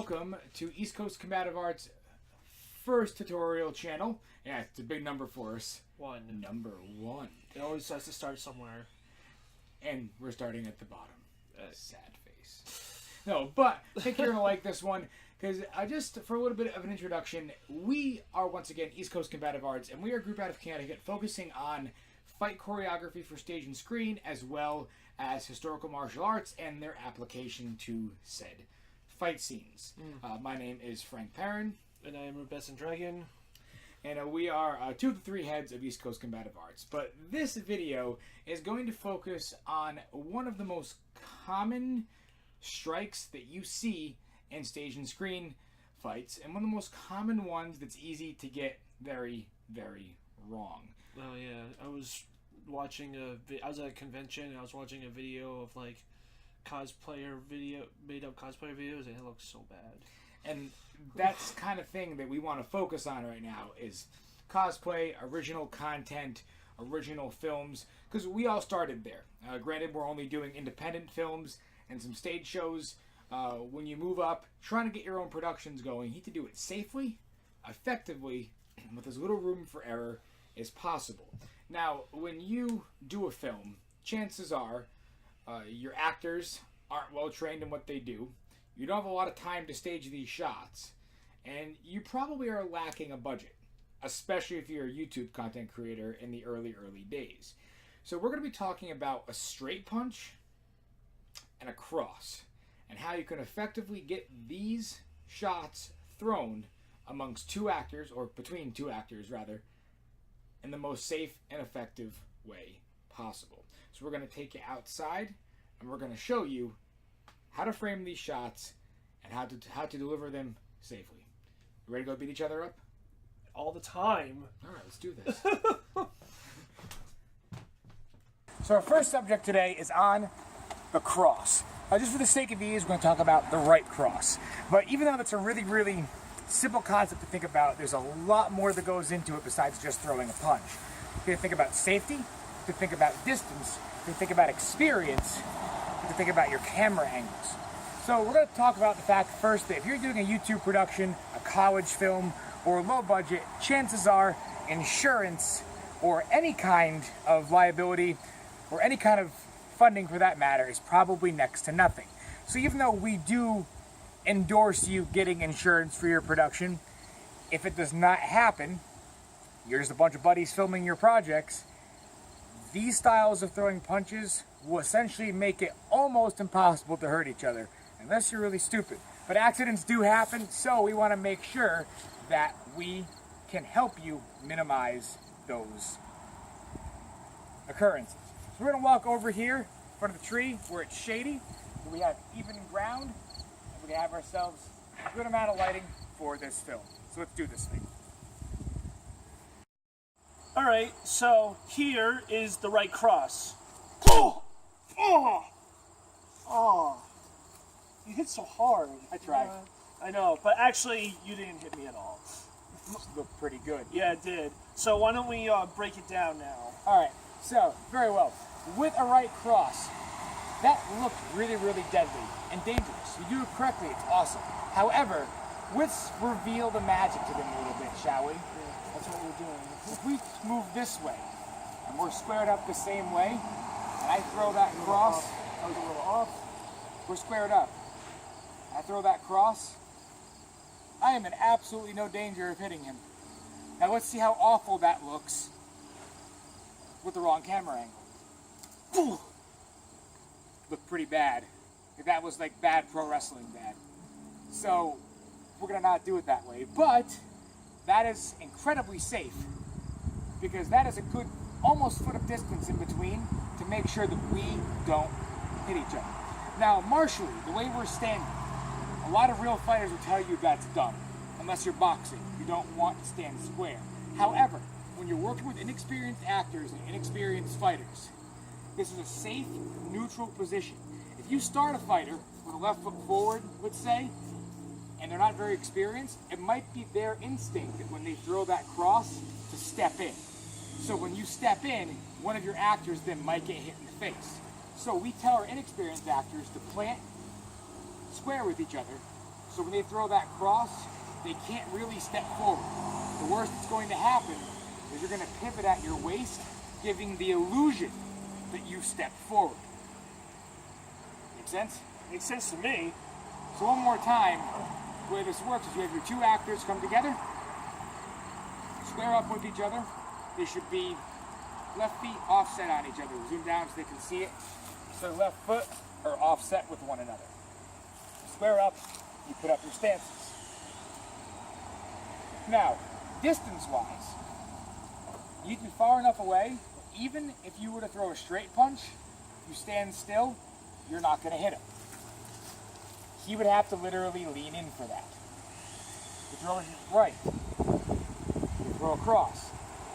welcome to East Coast Combative Arts' first tutorial channel. Yeah, it's a big number for us. Number one. It always has to start somewhere. And we're starting at the bottom. Sad face. No, but I think you're going to like this one, because just for a little bit of an introduction, we are once again East Coast Combative Arts, and we are a group out of Connecticut focusing on fight choreography for stage and screen, as well as historical martial arts and their application to said fight scenes. My name is Frank Perrin. And I am Rubescent Dragon. And we are two of the three heads of East Coast Combative Arts. But this video is going to focus on one of the most common strikes that you see in stage and screen fights, and one of the most common ones that's easy to get very, very wrong. Oh yeah, I was watching I was at a convention and I was watching a video of like made up cosplayer videos, and it looks so bad. And that's the kind of thing that we want to focus on right now is cosplay, original content, original films, because we all started there. Granted, we're only doing independent films and some stage shows. When you move up, trying to get your own productions going, you need to do it safely, effectively, and with as little room for error as possible. Now, when you do a film, chances are your actors aren't well trained in what they do. You don't have a lot of time to stage these shots, and you probably are lacking a budget, especially if you're a YouTube content creator in the early days. So we're going to be talking about a straight punch and a cross, and how you can effectively get these shots thrown amongst two actors, or between two actors rather, in the most safe and effective way possible. So we're going to take you outside, and we're going to show you how to frame these shots and how to deliver them safely. You ready to go beat each other up? All the time. All right, let's do this. So our first subject today is on the cross. Just for the sake of ease, we're going to talk about the right cross. But even though that's a really, really simple concept to think about, there's a lot more that goes into it besides just throwing a punch. You can think about safety, you can think about distance, you can think about experience, you can think about your camera angles. So we're going to talk about the fact first that if you're doing a YouTube production, a college film, or low budget, chances are insurance or any kind of liability or any kind of funding for that matter is probably next to nothing. So even though we do endorse you getting insurance for your production, if it does not happen, you're just a bunch of buddies filming your projects, these styles of throwing punches will essentially make it almost impossible to hurt each other, unless you're really stupid. But accidents do happen, so we want to make sure that we can help you minimize those occurrences. So we're going to walk over here in front of the tree where it's shady, where we have even ground, and we can have ourselves a good amount of lighting for this film. So let's do this thing. Alright, so here is the right cross. Oh! Oh! Oh! You hit so hard. I tried. I know, but actually you didn't hit me at all. Looked pretty good. Yeah, it did. So why don't we break it down now? Alright, so, very well. With a right cross, that looked really, really deadly and dangerous. You do it correctly, it's awesome. However, let's reveal the magic to them a little bit, shall we? Yeah, that's what we're doing. If we move this way, and we're squared up the same way, and I throw that cross, I was a little off. we're squared up. I throw that cross, I am in absolutely no danger of hitting him. Now let's see how awful that looks with the wrong camera angle. Looked pretty bad. That was like bad pro wrestling bad. So we're gonna not do it that way. But that is incredibly safe, because that is a good almost foot of distance in between to make sure that we don't hit each other. Now martially, the way we're standing, a lot of real fighters will tell you that's dumb. Unless you're boxing, you don't want to stand square. However, when you're working with inexperienced actors and inexperienced fighters, this is a safe, neutral position. If you start a fighter with a left foot forward, let's say, and they're not very experienced, it might be their instinct that when they throw that cross to step in. So when you step in, one of your actors then might get hit in the face. So we tell our inexperienced actors to plant square with each other, So when they throw that cross, they can't really step forward. The worst that's going to happen is you're going to pivot at your waist, giving the illusion that you stepped forward. Make sense? Makes sense to me. So one more time, the way this works is you have your two actors come together, square up with each other. They should be left feet offset on each other. Zoom down so they can see it. So left foot are offset with one another. Square up, you put up your stances. Now, distance-wise, you need to be far enough away, even if you were to throw a straight punch, if you stand still, you're not going to hit him. He would have to literally lean in for that. You throw it right, you throw a cross,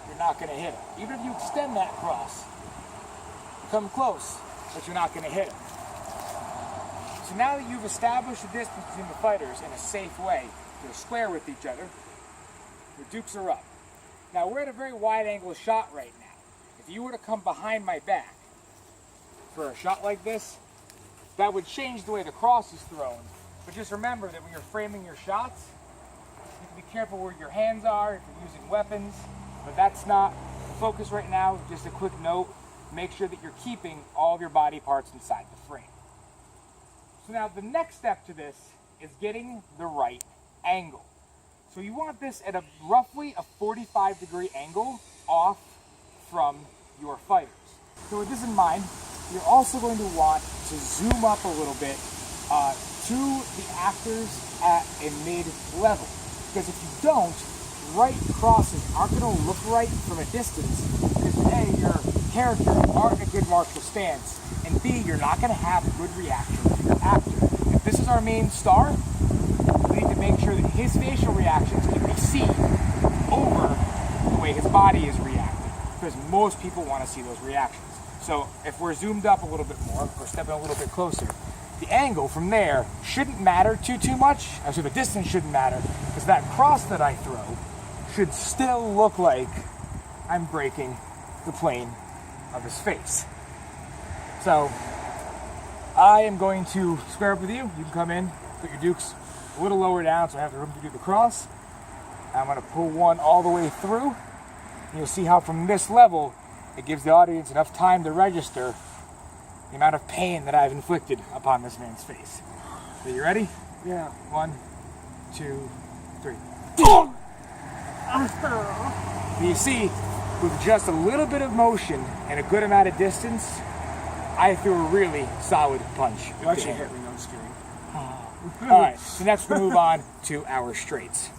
you're not going to hit him. Even if you extend that cross, come close, but you're not going to hit him. So now that you've established the distance between the fighters in a safe way, they're square with each other, your dukes are up. Now we're at a very wide angle shot right now. If you were to come behind my back for a shot like this, that would change the way the cross is thrown. But just remember that when you're framing your shots, you have to be careful where your hands are if you're using weapons. But that's not the focus right now. Just a quick note, make sure that you're keeping all of your body parts inside the frame. So now the next step to this is getting the right angle. So you want this at roughly a 45-degree angle off from your fighters. So with this in mind, you're also going to want to zoom up a little bit to the actors at a mid-level. Because if you don't, right crosses aren't going to look right from a distance, because A, your character aren't in a good martial stance, and B, you're not going to have a good reaction from your actor. If this is our main star, we need to make sure that his facial reactions can be seen over the way his body is reacting, because most people want to see those reactions. So if we're zoomed up a little bit more, or stepping a little bit closer, the angle from there shouldn't matter too much. So the distance shouldn't matter, because that cross that I throw should still look like I'm breaking the plane of his face. So I am going to square up with you. You can come in, put your dukes a little lower down so I have the room to do the cross. I'm going to pull one all the way through. And you'll see how from this level, it gives the audience enough time to register the amount of pain that I've inflicted upon this man's face. So you ready? Yeah. 1, 2, 3. You see, with just a little bit of motion and a good amount of distance, I threw a really solid punch. You actually hit me, no, I'm just kidding. Alright, so next we move on to our straights.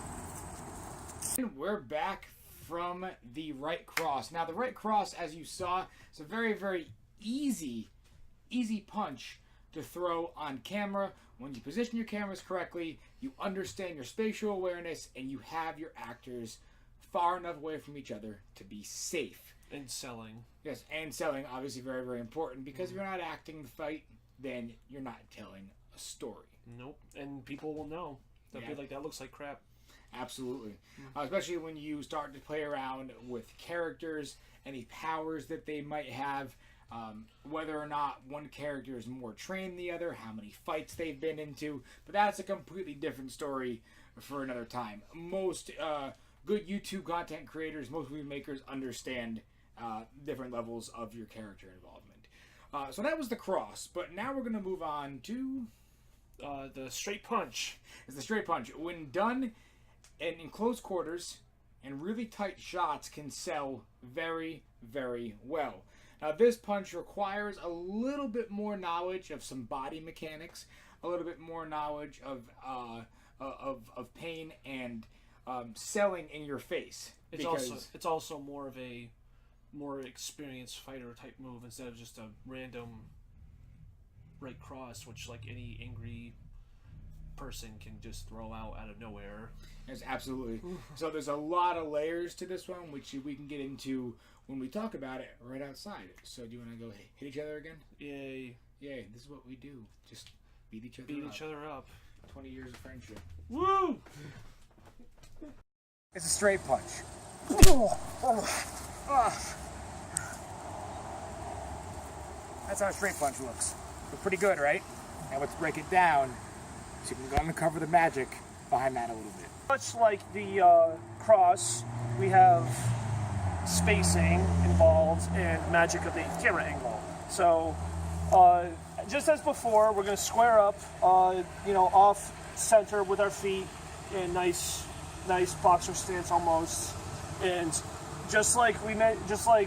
We're back from the right cross. Now the right cross, as you saw, is a very, very easy punch to throw on camera. When you position your cameras correctly, you understand your spatial awareness, and you have your actors far enough away from each other to be safe. And selling. Yes, and selling, obviously very, very important, because if you're not acting the fight, then you're not telling a story. Nope, and people will know. They'll be like, that looks like crap. Absolutely. Especially when you start to play around with characters, any powers that they might have, whether or not one character is more trained than the other, how many fights they've been into. But that's a completely different story for another time. Most good YouTube content creators, most movie makers understand different levels of your character involvement. So that was the cross, but now we're going to move on to the straight punch. It's the straight punch. When done in close quarters and really tight shots, can sell very, very well. Now this punch requires a little bit more knowledge of some body mechanics, a little bit more knowledge of pain and selling in your face. It's also more of a more experienced fighter type move instead of just a random right cross, which like any angry person can just throw out of nowhere. Yes, absolutely. So there's a lot of layers to this one, which we can get into when we talk about it right outside. So do you want to go hit each other again? Yay. Yay, this is what we do. Just beat each other up. 20 years of friendship. Woo! It's a straight punch. That's how a straight punch looks. Look pretty good, right? Now let's break it down So you can uncover the magic behind that a little bit. Much like the cross, we have spacing involved and magic of the camera angle. So, just as before, we're going to square up, off center with our feet in nice boxer stance almost. And just like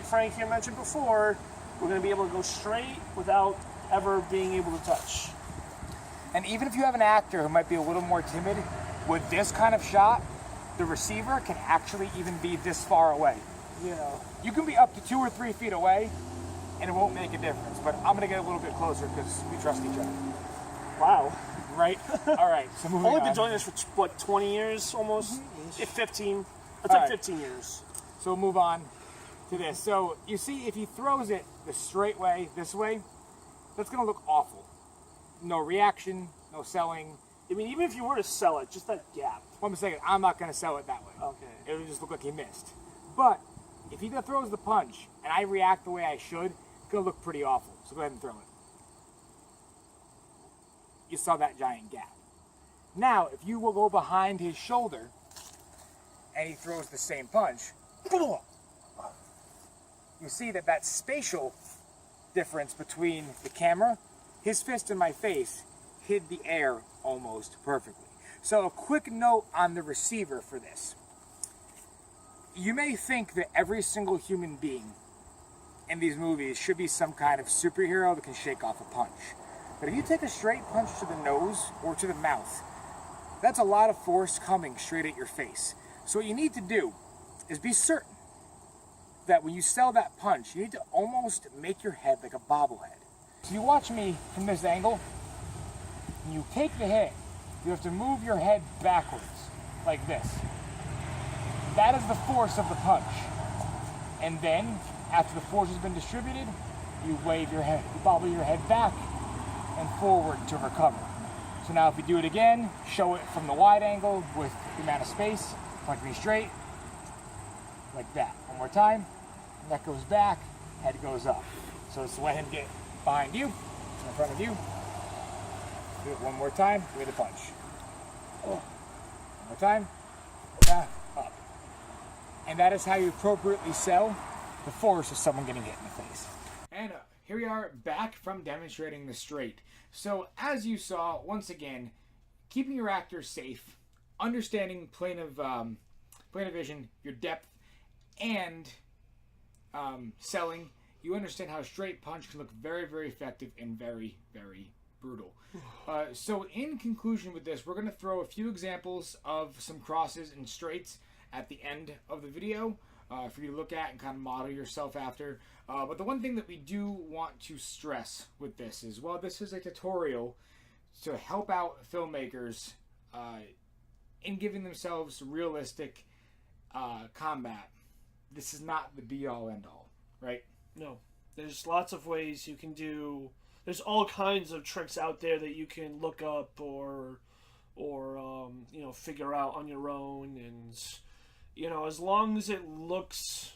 Frank here mentioned before, we're going to be able to go straight without ever being able to touch. And even if you have an actor who might be a little more timid, with this kind of shot, the receiver can actually even be this far away. Yeah. You can be up to 2 or 3 feet away, and it won't make a difference. But I'm going to get a little bit closer because we trust each other. Wow. Right? All right. So moving on. I've only been doing this for, 20 years almost? 15. That's All like right. 15 years. So we'll move on to this. So you see, if he throws it the straight way, this way, that's going to look awful. No reaction, no selling. I mean, even if you were to sell it, just that gap. One second, I'm not going to sell it that way. Okay. It would just look like he missed. But if he throws the punch and I react the way I should, it's going to look pretty awful. So go ahead and throw it. You saw that giant gap. Now, if you will go behind his shoulder and he throws the same punch, you see that spatial difference between the camera, his fist and my face, hid the air almost perfectly. So a quick note on the receiver for this. You may think that every single human being in these movies should be some kind of superhero that can shake off a punch. But if you take a straight punch to the nose or to the mouth, that's a lot of force coming straight at your face. So what you need to do is be certain that when you sell that punch, you need to almost make your head like a bobblehead. So you watch me from this angle, and you take the hit, you have to move your head backwards, like this. That is the force of the punch. And then, after the force has been distributed, you wave your head, you bobble your head back and forward to recover. So now if we do it again, show it from the wide angle with the amount of space, punch me straight, like that. One more time, neck goes back, head goes up. So let's let him get behind you, in front of you. Do it one more time with a punch. One more time, back, up. And that is how you appropriately sell the force of someone getting hit in the face. And here we are back from demonstrating the straight. So as you saw, once again, keeping your actors safe, understanding plane of vision, your depth, and selling, you understand how a straight punch can look very, very effective and very, very brutal. So in conclusion with this, we're going to throw a few examples of some crosses and straights at the end of the video for you to look at and kind of model yourself after. But the one thing that we do want to stress with this is, while this is a tutorial to help out filmmakers in giving themselves realistic combat, this is not the be-all, end-all, right? No. There's lots of ways you can do... There's all kinds of tricks out there that you can look up or figure out on your own, and as long as it looks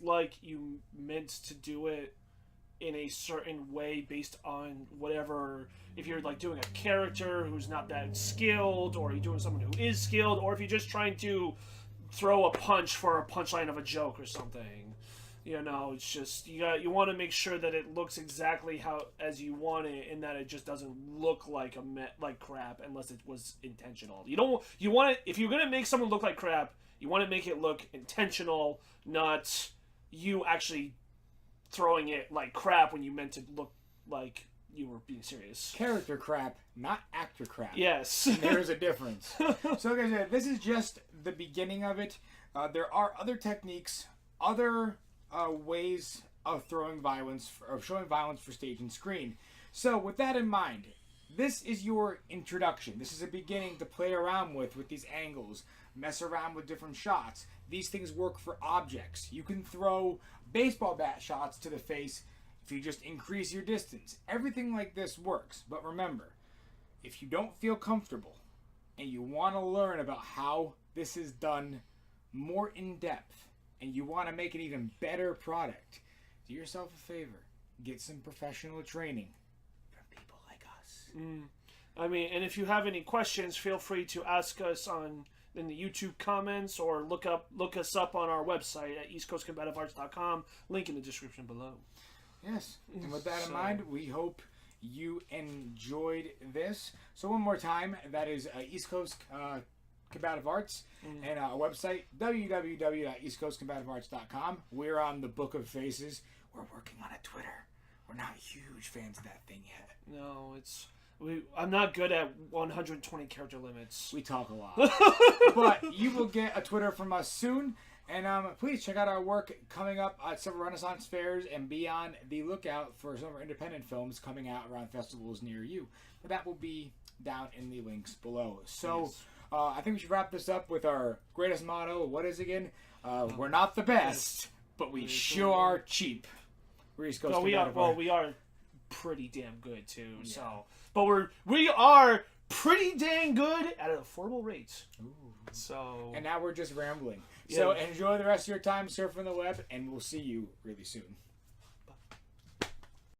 like you meant to do it in a certain way based on whatever, if you're like doing a character who's not that skilled, or you're doing someone who is skilled, or if you're just trying to throw a punch for a punchline of a joke or something. It's just you want to make sure that it looks exactly as you want it, and that it just doesn't look like crap unless it was intentional. You want it, if you're gonna make someone look like crap, you want to make it look intentional, not you actually throwing it like crap when you meant to look like you were being serious. Character crap, not actor crap. Yes. There is a difference. So like I said, this is just the beginning of it. There are other techniques, other ways of showing violence for stage and screen. So with that in mind, this is your introduction. This is a beginning to play around with these angles, mess around with different shots. These things work for objects. You can throw baseball bat shots to the face if you just increase your distance. Everything like this works. But remember, if you don't feel comfortable and you want to learn about how this is done more in depth, and you want to make an even better product, do yourself a favor. Get some professional training from people like us. I mean, and if you have any questions, feel free to ask us in the YouTube comments or look us up on our website at eastcoastcombativearts.com. Link in the description below. Yes. And with that in mind, we hope you enjoyed this. So one more time, that is East Coast Combative Arts and our website, www.eastcoastcombativearts.com. We're on the Book of Faces. We're working on a Twitter. We're not huge fans of that thing yet. No, I'm not good at 120 character limits. We talk a lot. But you will get a Twitter from us soon. And please check out our work coming up at several Renaissance fairs and be on the lookout for some of our independent films coming out around festivals near you. But that will be down in the links below. So Yes. I think we should wrap this up with our greatest motto. What is it again? We're not the best, but we sure are cheap. We're East Coast we are Combative. pretty damn good too. Yeah. So, but we are pretty dang good at an affordable rate. Ooh. So, And now we're just rambling. Yeah. So enjoy the rest of your time surfing the web, and we'll see you really soon.